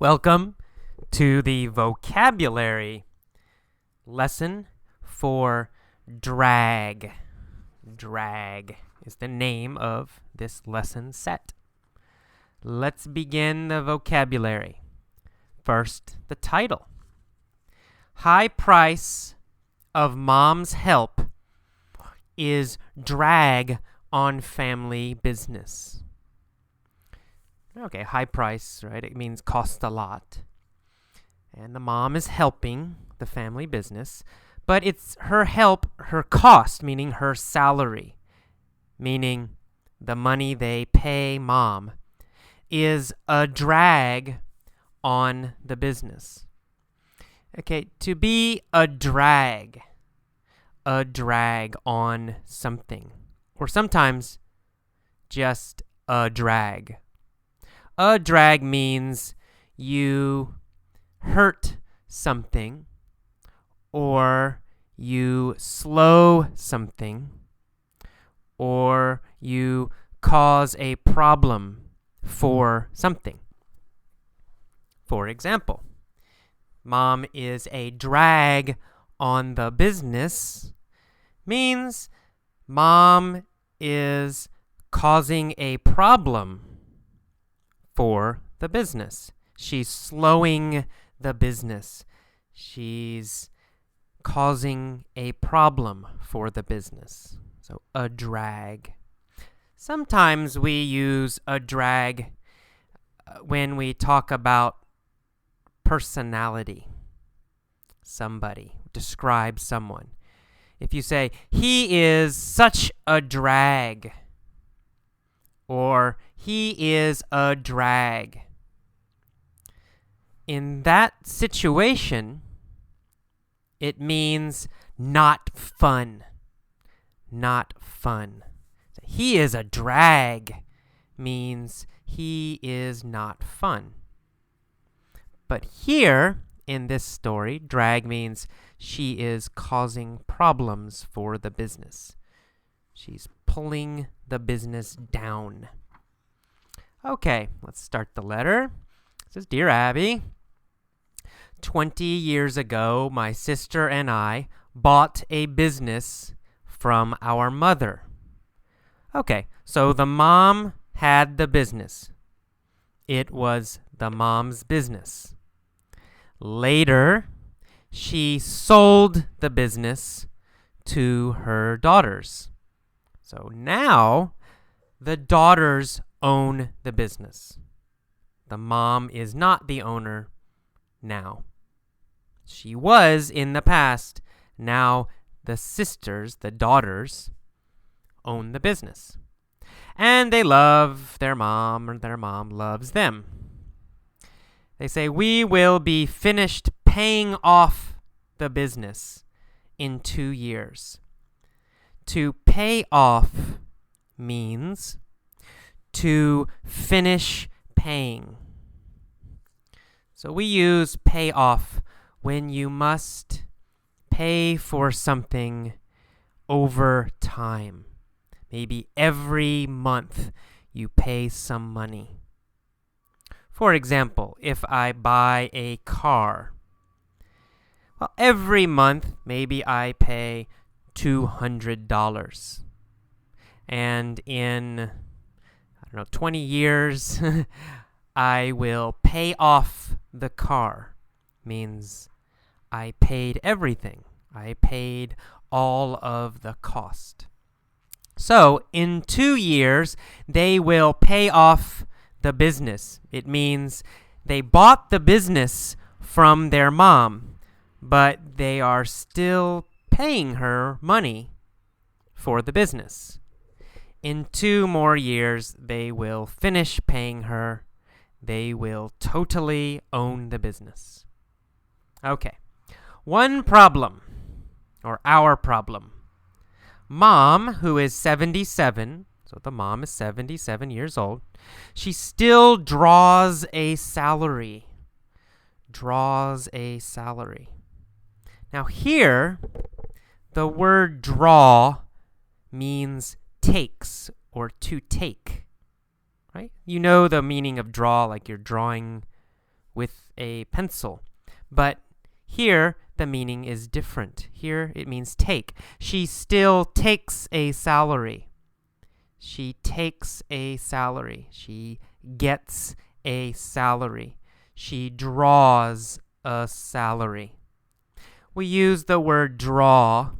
Welcome to the vocabulary lesson for drag. Drag is the name of this lesson set. Let's begin the vocabulary. First, the title. High price of mom's help is drag on family business. Okay, high price, right? It means cost a lot. And the mom is helping the family business, but it's her help, her cost, meaning her salary, meaning the money they pay mom, is a drag on the business. Okay, to be a drag on something, or sometimes just a drag. A drag means you hurt something or you slow something or you cause a problem for something. For example, mom is a drag on the business means mom is causing a problem for the business. She's slowing the business. She's causing a problem for the business. So a drag. Sometimes we use a drag when we talk about personality. Somebody, describe someone. If you say, he is such a drag, or he is a drag. In that situation, it means not fun. Not fun. He is a drag means he is not fun. But here, in this story, drag means she is causing problems for the business. She's pulling the business down. Okay, let's start the letter. It says, Dear Abby, 20 years ago, my sister and I bought a business from our mother. Okay, so the mom had the business. It was the mom's business. Later, she sold the business to her daughters. So now, the daughters own the business. The mom is not the owner now. She was in the past. Now, the sisters, the daughters, own the business. And they love their mom, or their mom loves them. They say, we will be finished paying off the business in 2 years. To pay off means to finish paying. So we use pay off when you must pay for something over time. Maybe every month you pay some money. For example, if I buy a car, well, every month maybe I pay $200. And in, 20 years, I will pay off the car. Means I paid everything. I paid all of the cost. So, in 2 years, they will pay off the business. It means they bought the business from their mom, but they are still paying her money for the business. In 2 more years, they will finish paying her. They will totally own the business. Okay. One problem, or our problem. Mom, who is 77, so the mom is 77 years old, she still draws a salary. Draws a salary. Now here, the word draw means takes or to take, right? You know the meaning of draw, like you're drawing with a pencil. But here, the meaning is different. Here, it means take. She still takes a salary. She takes a salary. She gets a salary. She draws a salary. We use the word draw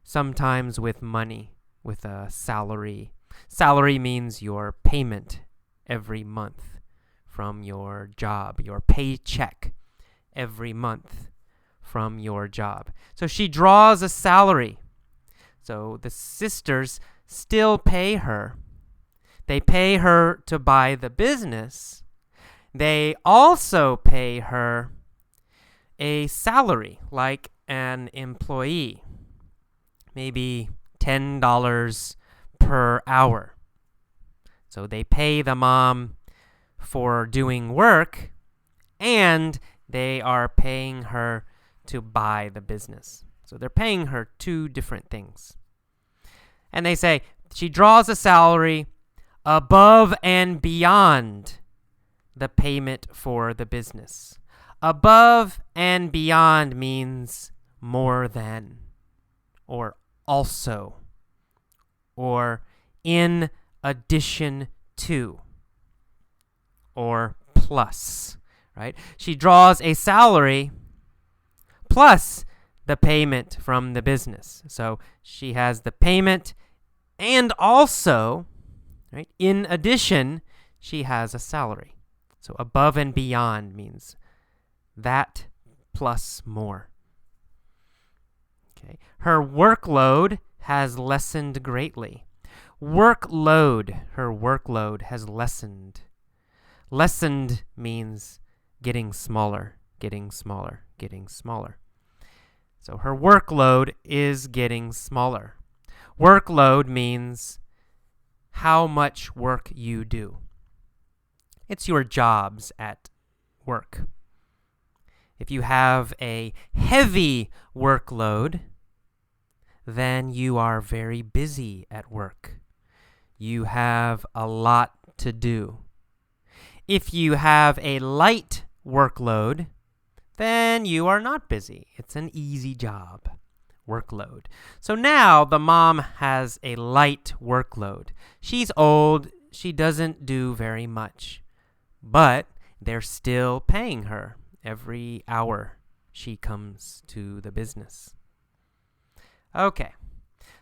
sometimes with money, with a salary. Salary means your payment every month from your job, your paycheck every month from your job. So she draws a salary. So the sisters still pay her. They pay her to buy the business. They also pay her a salary like an employee, maybe $10 per hour. So they pay the mom for doing work, and they are paying her to buy the business. So they're paying her two different things. And they say she draws a salary above and beyond the payment for the business. Above and beyond means more than, or also, or in addition to, or plus, right? She draws a salary plus the payment from the business. So she has the payment and also, right, in addition, she has a salary. So above and beyond means that plus more. Okay. Her workload has lessened greatly. Workload, her workload has lessened. Lessened means getting smaller, getting smaller, getting smaller. So her workload is getting smaller. Workload means how much work you do. It's your jobs at work. If you have a heavy workload, then you are very busy at work. You have a lot to do. If you have a light workload, then you are not busy. It's an easy job. Workload. So now the mom has a light workload. She's old. She doesn't do very much. But they're still paying her every hour she comes to the business. Okay.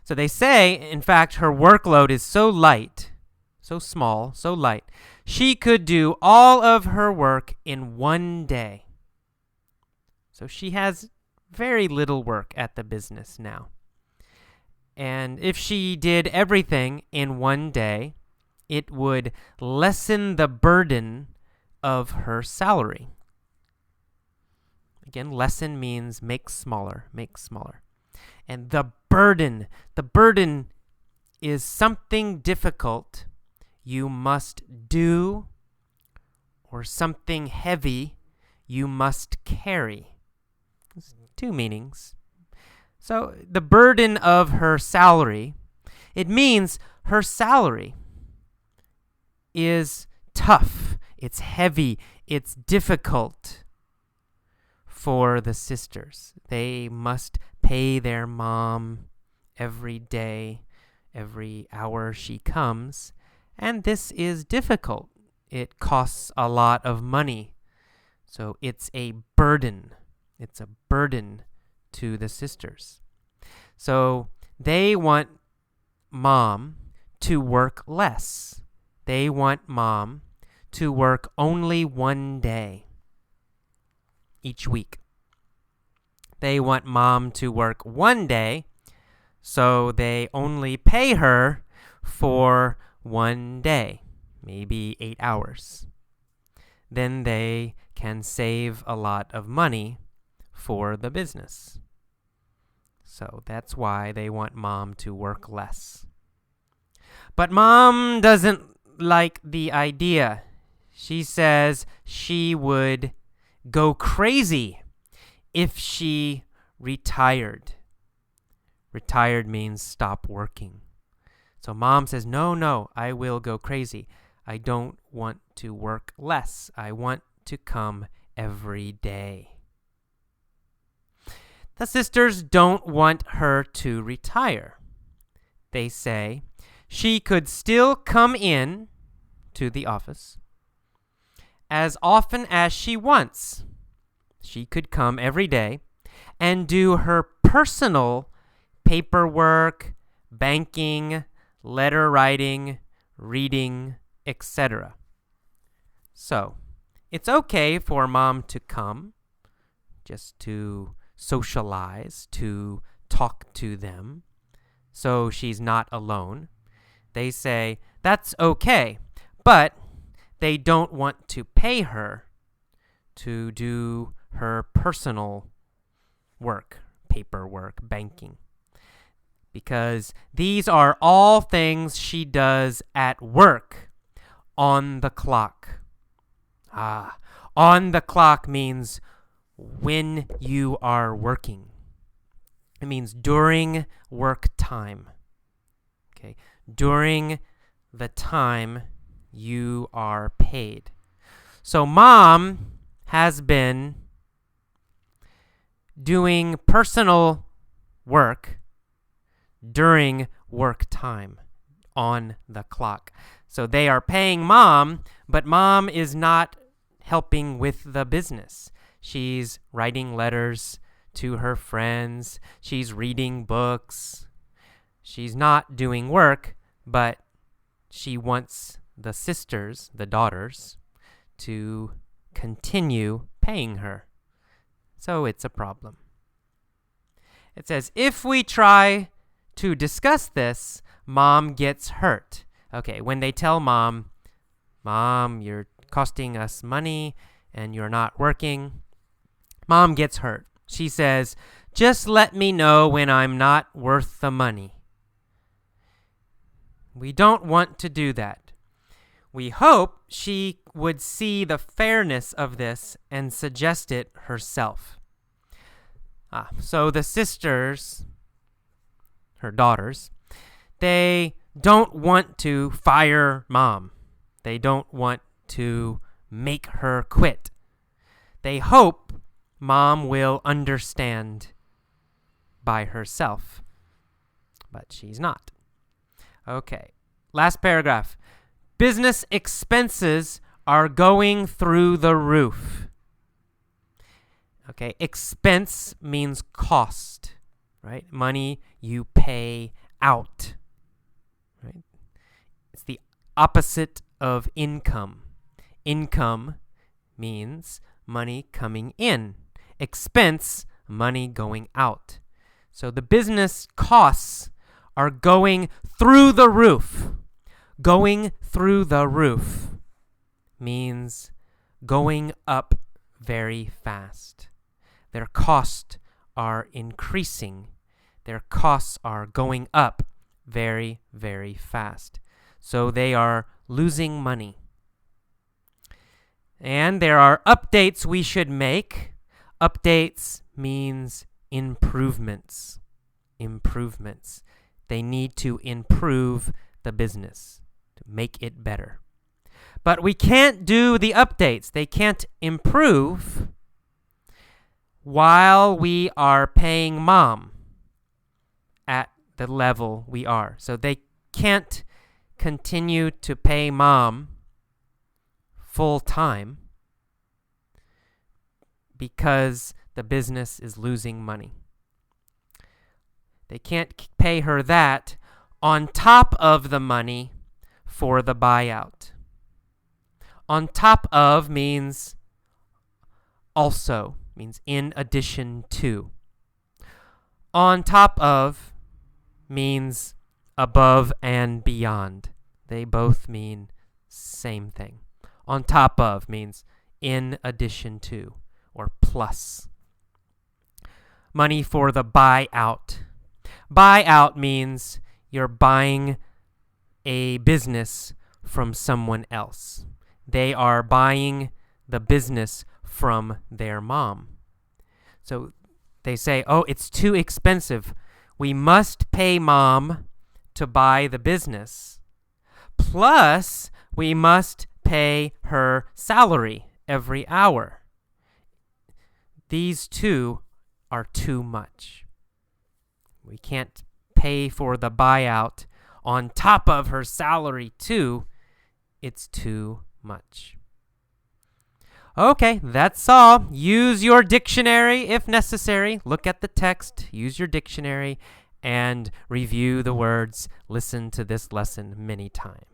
So they say, in fact, her workload is so light, so small, so light, she could do all of her work in one day. So she has very little work at the business now. And if she did everything in one day, it would lessen the burden of her salary. Again, lessen means make smaller, make smaller. And the burden is something difficult you must do or something heavy you must carry. There's two meanings. So the burden of her salary, it means her salary is tough, it's heavy, it's difficult for the sisters. They must pay their mom every day, every hour she comes, and this is difficult. It costs a lot of money. So it's a burden. It's a burden to the sisters. So they want mom to work less. They want mom to work only one day each week. They want mom to work one day, so they only pay her for one day, maybe 8 hours. Then they can save a lot of money for the business. So that's why they want mom to work less. But mom doesn't like the idea. She says she would go crazy if she retired. Retired means stop working. So mom says, no, I will go crazy. I don't want to work less. I want to come every day. The sisters don't want her to retire. They say she could still come in to the office as often as she wants. She could come every day and do her personal paperwork, banking, letter writing, reading, etc. So, it's okay for mom to come, just to socialize, to talk to them, so she's not alone. They say that's okay, but they don't want to pay her to do her personal work, paperwork, banking, because these are all things she does at work on the clock. On the clock means when you are working. It means during work time. Okay, during the time you are paid. So mom has been doing personal work during work time on the clock. So they are paying mom, but mom is not helping with the business. She's writing letters to her friends. She's reading books. She's not doing work, but she wants the sisters, the daughters, to continue paying her. So it's a problem. It says, if we try to discuss this, mom gets hurt. Okay, when they tell mom, you're costing us money and you're not working, mom gets hurt. She says, just let me know when I'm not worth the money. We don't want to do that. We hope she would see the fairness of this and suggest it herself. So the sisters, her daughters, they don't want to fire mom. They don't want to make her quit. They hope mom will understand by herself, but she's not. Okay, last paragraph. Business expenses are going through the roof. Okay, expense means cost, right? Money you pay out, right? It's the opposite of income. Income means money coming in. Expense, money going out. So the business costs are going through the roof. Going through the roof means going up very fast. Their costs are increasing. Their costs are going up very, very fast. So they are losing money. And there are updates we should make. Updates means improvements. Improvements. They need to improve the business to make it better. But we can't do the updates. They can't improve while we are paying mom at the level we are. So they can't continue to pay mom full time because the business is losing money. They can't pay her that on top of the money for the buyout. On top of means also, means in addition to. On top of means above and beyond. They both mean same thing. On top of means in addition to or plus. Money for the buyout. Buyout means you're buying a business from someone else. They are buying the business from their mom. So they say, oh, it's too expensive. We must pay mom to buy the business. Plus, we must pay her salary every hour. These two are too much. We can't pay for the buyout on top of her salary too. It's too much. Okay, that's all. Use your dictionary if necessary. Look at the text, use your dictionary, and review the words. Listen to this lesson many times.